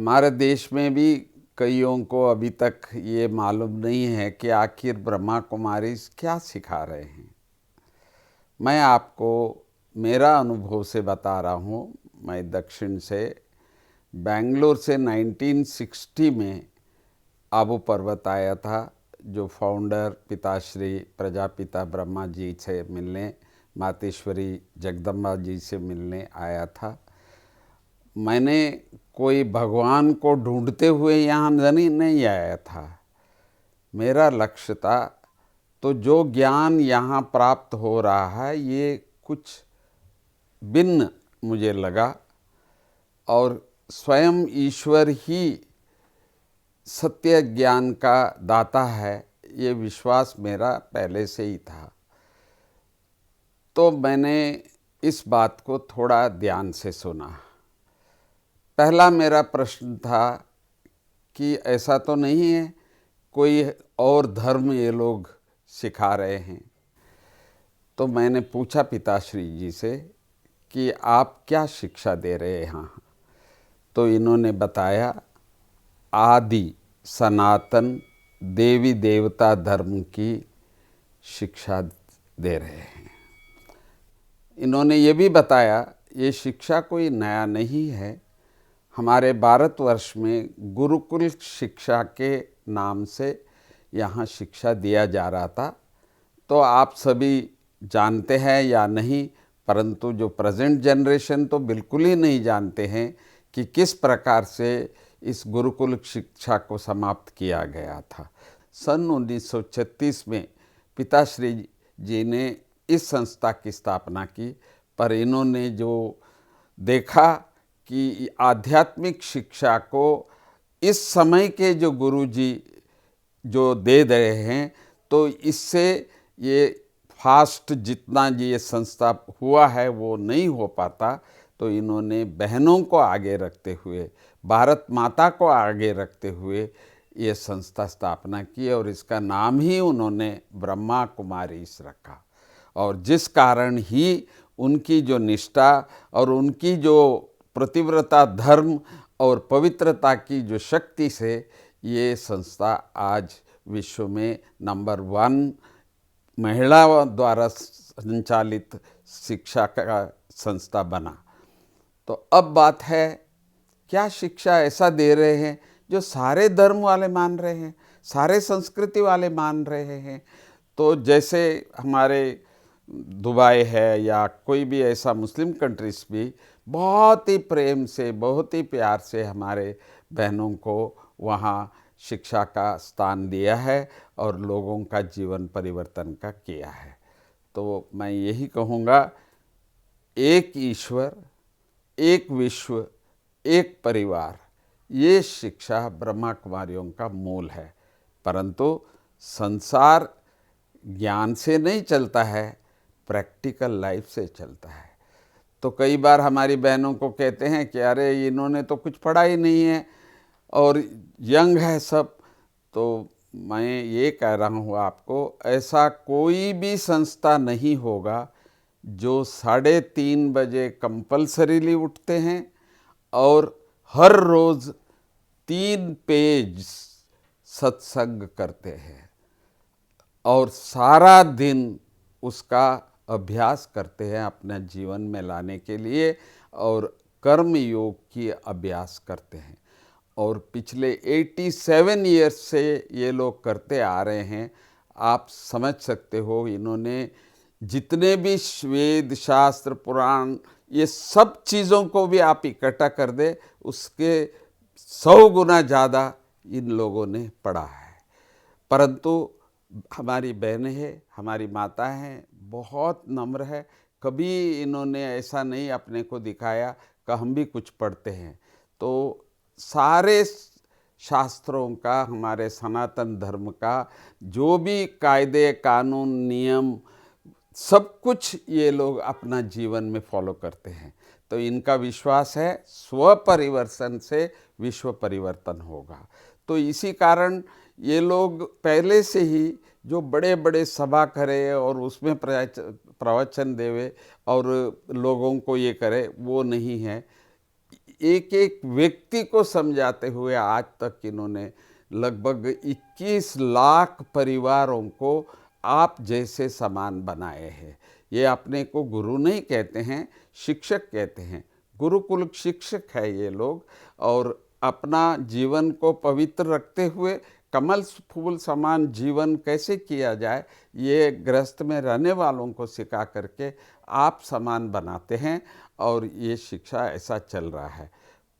हमारे देश में भी कईयों को अभी तक ये मालूम नहीं है कि आखिर ब्रह्मा कुमारी क्या सिखा रहे हैं। मैं आपको मेरा अनुभव से बता रहा हूँ। मैं दक्षिण से बेंगलोर से 1960 में आबू पर्वत आया था, जो फाउंडर पिताश्री प्रजापिता ब्रह्मा जी से मिलने, मातेश्वरी जगदम्बा जी से मिलने आया था। मैंने कोई भगवान को ढूंढते हुए यहाँ नहीं आया था। मेरा लक्ष्य था तो जो ज्ञान यहाँ प्राप्त हो रहा है ये कुछ भिन्न मुझे लगा, और स्वयं ईश्वर ही सत्य ज्ञान का दाता है, ये विश्वास मेरा पहले से ही था। तो मैंने इस बात को थोड़ा ध्यान से सुना। पहला मेरा प्रश्न था कि ऐसा तो नहीं है कोई और धर्म ये लोग सिखा रहे हैं। तो मैंने पूछा पिताश्री जी से कि आप क्या शिक्षा दे रहे हैं यहाँ। तो इन्होंने बताया आदि सनातन देवी देवता धर्म की शिक्षा दे रहे हैं। इन्होंने ये भी बताया ये शिक्षा कोई नया नहीं है। हमारे भारतवर्ष में गुरुकुल शिक्षा के नाम से यहाँ शिक्षा दिया जा रहा था। तो आप सभी जानते हैं या नहीं, परंतु जो प्रेजेंट जनरेशन तो बिल्कुल ही नहीं जानते हैं कि किस प्रकार से इस गुरुकुल शिक्षा को समाप्त किया गया था। सन 1936 में पिताश्री जी ने इस संस्था की स्थापना की, पर इन्होंने जो देखा कि आध्यात्मिक शिक्षा को इस समय के जो गुरुजी जो दे रहे हैं, तो इससे ये फास्ट जितना ये संस्था हुआ है वो नहीं हो पाता। तो इन्होंने बहनों को आगे रखते हुए, भारत माता को आगे रखते हुए ये संस्था स्थापना की, और इसका नाम ही उन्होंने ब्रह्मा कुमारीस रखा। और जिस कारण ही उनकी जो निष्ठा और उनकी जो प्रतिव्रता धर्म और पवित्रता की जो शक्ति से ये संस्था आज विश्व में नंबर 1 महिलाओं द्वारा संचालित शिक्षा का संस्था बना। तो अब बात है, क्या शिक्षा ऐसा दे रहे हैं जो सारे धर्म वाले मान रहे हैं, सारे संस्कृति वाले मान रहे हैं। तो जैसे हमारे दुबई है या कोई भी ऐसा मुस्लिम कंट्रीज भी बहुत ही प्रेम से, बहुत ही प्यार से हमारे बहनों को वहाँ शिक्षा का स्थान दिया है और लोगों का जीवन परिवर्तन का किया है। तो मैं यही कहूँगा, एक ईश्वर, एक विश्व, एक परिवार, ये शिक्षा ब्रह्मा कुमारियों का मूल है। परंतु संसार ज्ञान से नहीं चलता है, प्रैक्टिकल लाइफ से चलता है। तो कई बार हमारी बहनों को कहते हैं कि अरे इन्होंने तो कुछ पढ़ा ही नहीं है और यंग है सब। तो मैं ये कह रहा हूँ आपको, ऐसा कोई भी संस्था नहीं होगा जो 3:30 बजे कंपल्सरीली उठते हैं और हर रोज़ 3 पेज सत्संग करते हैं और सारा दिन उसका अभ्यास करते हैं अपने जीवन में लाने के लिए, और कर्म योग की अभ्यास करते हैं। और पिछले 87 ईयर्स से ये लोग करते आ रहे हैं। आप समझ सकते हो, इन्होंने जितने भी वेद शास्त्र पुराण ये सब चीज़ों को भी आप इकट्ठा कर दे, उसके 100 गुना ज़्यादा इन लोगों ने पढ़ा है। परंतु हमारी बहनें हैं, हमारी माता हैं, बहुत नम्र है। कभी इन्होंने ऐसा नहीं अपने को दिखाया कि हम भी कुछ पढ़ते हैं। तो सारे शास्त्रों का, हमारे सनातन धर्म का जो भी कायदे कानून नियम सब कुछ ये लोग अपना जीवन में फॉलो करते हैं। तो इनका विश्वास है स्व परिवर्तन से विश्व परिवर्तन होगा। तो इसी कारण ये लोग पहले से ही जो बड़े बड़े सभा करे और उसमें प्रवचन देवे और लोगों को ये करे, वो नहीं है। एक एक व्यक्ति को समझाते हुए आज तक इन्होंने लगभग 21 लाख परिवारों को आप जैसे समान बनाए हैं। ये अपने को गुरु नहीं कहते हैं, शिक्षक कहते हैं, गुरुकुल शिक्षक है ये लोग। और अपना जीवन को पवित्र रखते हुए कमल फूल समान जीवन कैसे किया जाए, ये गृहस्थ में रहने वालों को सिखा करके आप समान बनाते हैं। और ये शिक्षा ऐसा चल रहा है।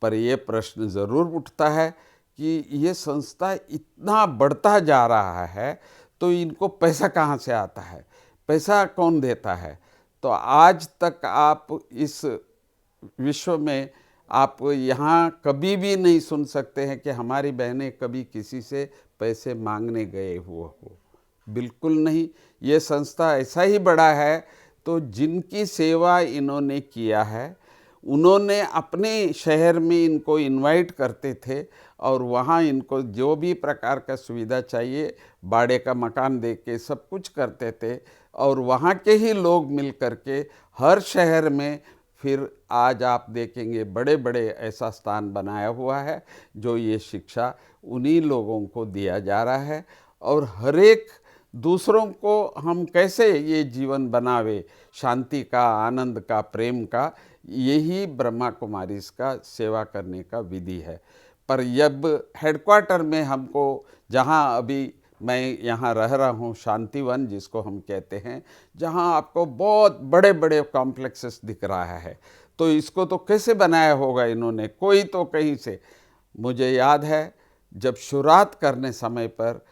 पर ये प्रश्न ज़रूर उठता है कि ये संस्था इतना बढ़ता जा रहा है तो इनको पैसा कहाँ से आता है, पैसा कौन देता है? तो आज तक आप इस विश्व में आप यहाँ कभी भी नहीं सुन सकते हैं कि हमारी बहनें कभी किसी से पैसे मांगने गए हुए हो, बिल्कुल नहीं। ये संस्था ऐसा ही बड़ा है तो जिनकी सेवा इन्होंने किया है, उन्होंने अपने शहर में इनको इनवाइट करते थे और वहाँ इनको जो भी प्रकार का सुविधा चाहिए बाड़े का मकान दे के सब कुछ करते थे। और वहाँ के ही लोग मिल करके हर शहर में फिर आज आप देखेंगे बड़े बड़े ऐसा स्थान बनाया हुआ है जो ये शिक्षा उन्हीं लोगों को दिया जा रहा है। और हर एक दूसरों को हम कैसे ये जीवन बनावे, शांति का, आनंद का, प्रेम का, यही ब्रह्मा कुमारीज का सेवा करने का विधि है। पर जब हेडक्वार्टर में हमको, जहाँ अभी मैं यहाँ रह रहा हूँ, शांतिवन जिसको हम कहते हैं, जहाँ आपको बहुत बड़े बड़े कॉम्प्लेक्सेस दिख रहा है, तो इसको तो कैसे बनाया होगा इन्होंने, कोई तो कहीं से। मुझे याद है जब शुरुआत करने समय पर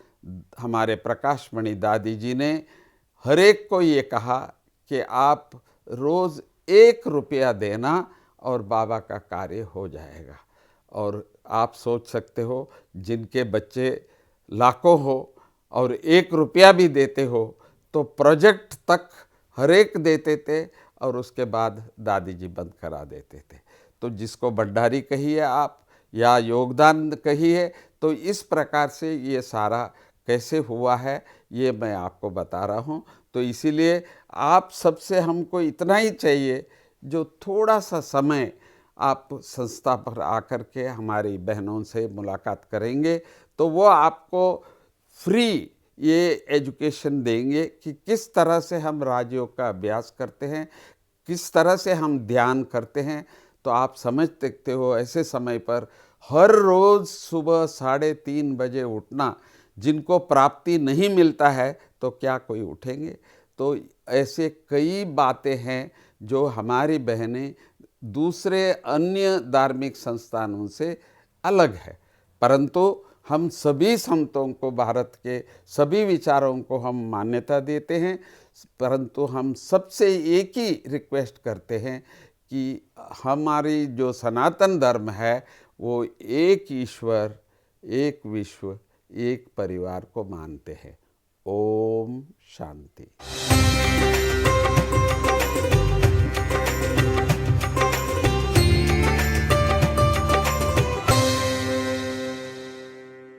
हमारे प्रकाशमणि दादी जी ने हर एक को ये कहा कि आप रोज़ 1 रुपया देना और बाबा का कार्य हो जाएगा। और आप सोच सकते हो जिनके बच्चे लाखों हो और 1 रुपया भी देते हो तो प्रोजेक्ट तक हर एक देते थे और उसके बाद दादी जी बंद करा देते थे। तो जिसको भंडारी कहिए आप या योगदान कहिए, तो इस प्रकार से ये सारा कैसे हुआ है ये मैं आपको बता रहा हूँ। तो इसीलिए आप सबसे हमको इतना ही चाहिए, जो थोड़ा सा समय आप संस्था पर आकर के हमारी बहनों से मुलाकात करेंगे तो वो आपको फ्री ये एजुकेशन देंगे कि किस तरह से हम राजयोग का अभ्यास करते हैं, किस तरह से हम ध्यान करते हैं। तो आप समझ सकते हो ऐसे समय पर हर रोज़ सुबह 3:30 बजे उठना, जिनको प्राप्ति नहीं मिलता है तो क्या कोई उठेंगे? तो ऐसे कई बातें हैं जो हमारी बहनें दूसरे अन्य धार्मिक संस्थानों से अलग है। परंतु हम सभी संतों को, भारत के सभी विचारों को हम मान्यता देते हैं, परंतु हम सबसे एक ही रिक्वेस्ट करते हैं कि हमारी जो सनातन धर्म है वो एक ईश्वर, एक विश्व, एक परिवार को मानते हैं। ओम शांति।